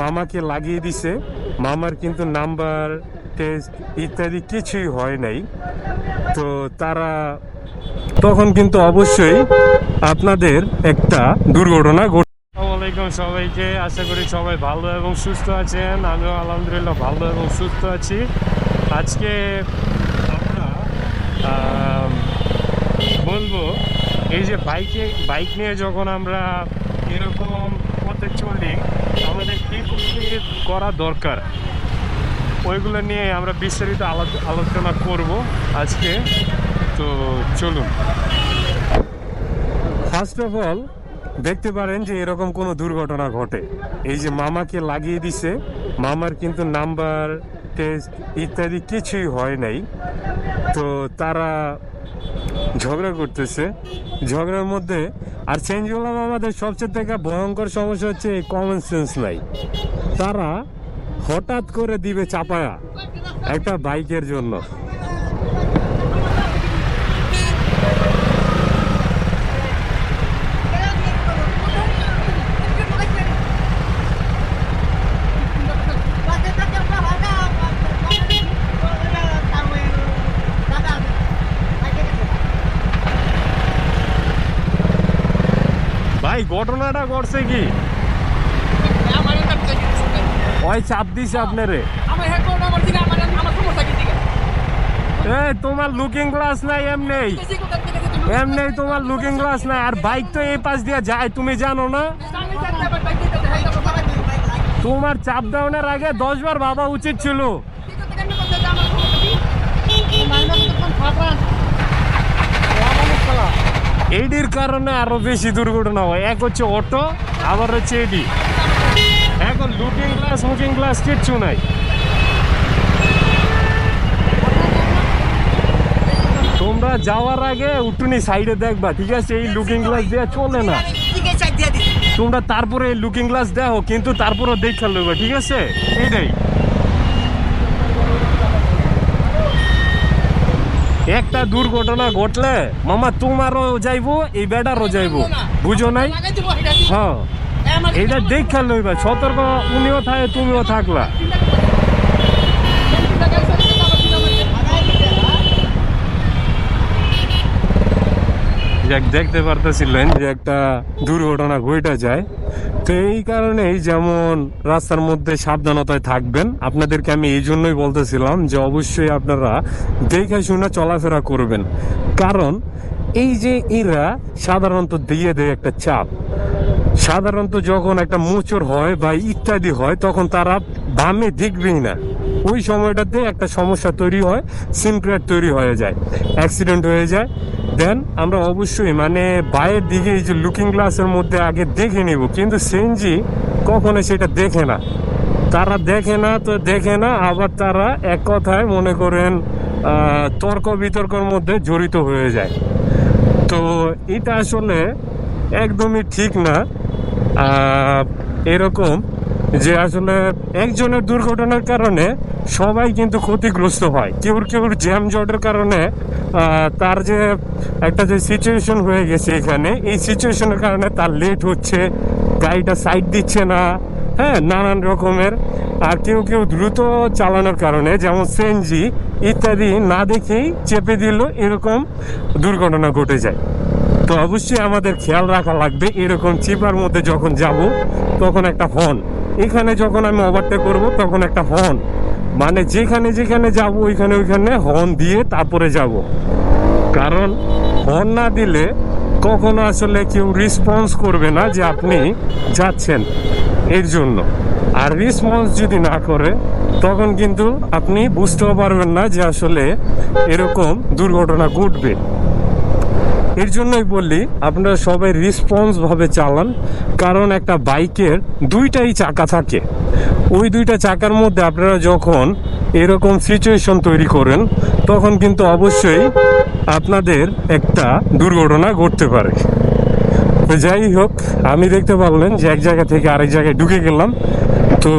মামাকে লাগিয়ে দিছে, মামার কিন্তু নাম্বার টেস্ট ইত্যাদি কিছুই হয় নাই। তো তারা তখন কিন্তু অবশ্যই আপনাদের একটা দুর্ঘটনা ঘটে। আসসালামু আলাইকুম সবাইকে, আশা করি সবাই ভালো এবং সুস্থ আছেন। আমিও আলহামদুলিল্লাহ ভালো এবং সুস্থ আছি। আজকে আমরা বলবো এই যে বাইক নিয়ে যখন আমরা এরকম পথে চলি, আমাদের কী করা দরকার ওইগুলো নিয়ে আমরা বিস্তারিত আলোচনা করব আজকে। তো চলুন। ফার্স্ট অফ অল দেখতে পারেন যে এরকম কোনো দুর্ঘটনা ঘটে, এই যে মামাকে লাগিয়ে দিছে, মামার কিন্তু নাম্বার টেস্ট ইত্যাদি কিছুই হয় নাই। তো তারা ঝগড়া করতেছে, ঝগড়ার মধ্যে আর চেঞ্জগুলো আমাদের সবচেয়ে থেকে ভয়ঙ্কর সমস্যা হচ্ছে এই কমন সেন্স নাই। তারা হঠাৎ করে দিবে চাপায়া একটা বাইকের জন্য। ভাই ঘটনাটা ঘটছে কি? ওই চাপ দিছে আপনারে। তোমার লুকিং গ্লাস নাই, এমনি তোমার লুকিং গ্লাস নাই, আর বাইক তো এই পাশ দিয়ে যায়, তুমি জানো না? তোমার চাপ ডাউনের আগে 10 বার ভাবা উচিত ছিল। এডির কারণে আরো বেশি দুর্ঘটনা হয়। এক হচ্ছে অটো, আবার হচ্ছে এডি। এখন লুকিং গ্লাস কিচ্ছু নাই। তোমরা যাওয়ার আগে উঠুনি সাইডে দেখবা, ঠিক আছে? এই লুকিং গ্লাস দেওয়া চলে না। তোমরা তারপরে এই লুকিং গ্লাস দেখো, কিন্তু তারপরেও দেখে নেবে, ঠিক আছে? এইটাই একটা দুর্ঘটনা ঘটলে মামা তোমারও যাইবো, এই বেটারও যাইবো, বুঝো নাই? হ্যাঁ, এটা দেখা লইবা, সতর্ক উনিও থাকে, তুমিও থাকলা। দেখতে পারতেছিলেন যে একটা দুর্ঘটনা ঘটে যায়। তো এই কারণেই যেমন রাস্তার মধ্যে সাবধানতায় থাকবেন। আপনাদেরকে আমি এই জন্যই বলতেছিলাম যে অবশ্যই আপনারা দেখে শুনে চলাফেরা করবেন, কারণ এই যে এরা সাধারণত দিয়ে দেয় একটা চাপ। সাধারণত যখন একটা মোচড় হয় বা ইত্যাদি হয়, তখন তারা বামে দেখবেই না। ওই সময়টাতে একটা সমস্যা তৈরি হয়, সিনক্রেট তৈরি হয়ে যায়, অ্যাক্সিডেন্ট হয়ে যায়। দেন আমরা অবশ্যই মানে বাইরের দিকে এই যে লুকিং গ্লাসের মধ্যে আগে দেখে নিব, কিন্তু সিএনজি কখনো সেটা দেখে না। তারা দেখে না, তো দেখে না, আবার তারা এক কথায় মনে করেন তর্ক বিতর্কের মধ্যে জড়িত হয়ে যায়। তো এটা আসলে একদমই ঠিক না। এরকম যে আসলে একজনের দুর্ঘটনার কারণে সবাই কিন্তু ক্ষতিগ্রস্ত হয়। কেউর জ্যাম জটের কারণে তার যে একটা যে সিচুয়েশন হয়ে গেছে এখানে, এই সিচুয়েশনের কারণে তার লেট হচ্ছে, গাড়িটা সাইড দিচ্ছে না, হ্যাঁ, নানান রকমের। আর কেউ দ্রুত চালানোর কারণে, যেমন সিএনজি ইত্যাদি না দেখেই চেপে দিল, এরকম দুর্ঘটনা ঘটে যায়। তো অবশ্যই আমাদের খেয়াল রাখা লাগবে, এরকম চিপার মধ্যে যখন যাব তখন একটা হর্ন, এখানে যখন আমি ওভারটেক করব তখন একটা হর্ন, মানে যেখানে যাব ওইখানে হর্ন দিয়ে তারপরে যাব। কারণ হর্ন না দিলে কখনো আসলে কেউ রেসপন্স করবে না যে আপনি যাচ্ছেন এর জন্য। আর রেসপন্স যদি না করে তখন কিন্তু আপনি বুঝতেও পারবেন না যে আসলে এরকম দুর্ঘটনা ঘটবে। এর জন্যই বললি আপনারা সবাই রেসপন্স ভাবে চালান, কারণ একটা বাইকের দুইটাই চাকা থাকে। ওই দুইটা চাকার মধ্যে আপনারা যখন এরকম সিচুয়েশন তৈরি করেন, তখন কিন্তু অবশ্যই আপনাদের একটা দুর্ঘটনা ঘটতে পারে। তো যাই হোক, আমি দেখতে পারলেন যে এক জায়গা থেকে আরেক জায়গায় ঢুকে গেলাম। তো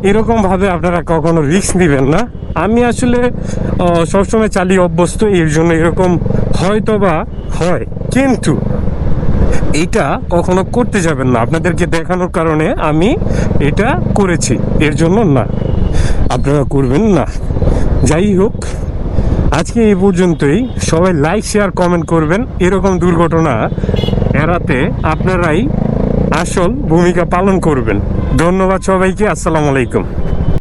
এরকমভাবে আপনারা কখনো রিস্ক নেবেন না। আমি আসলে সবসময় চালিয়ে অভ্যস্ত, এর জন্য এরকম হয়তো বা হয়, কিন্তু এইটা কখনো করতে যাবেন না। আপনাদেরকে দেখানোর কারণে আমি এটা করেছি, এর জন্য না, আপনারা করবেন না। যাই হোক, আজকে এই পর্যন্তই। সবাই লাইক, শেয়ার, কমেন্ট করবেন। এরকম দুর্ঘটনা এড়াতে আপনারাই আসল ভূমিকা পালন করবেন। ধন্যবাদ সবাইকে। আসসালামু আলাইকুম।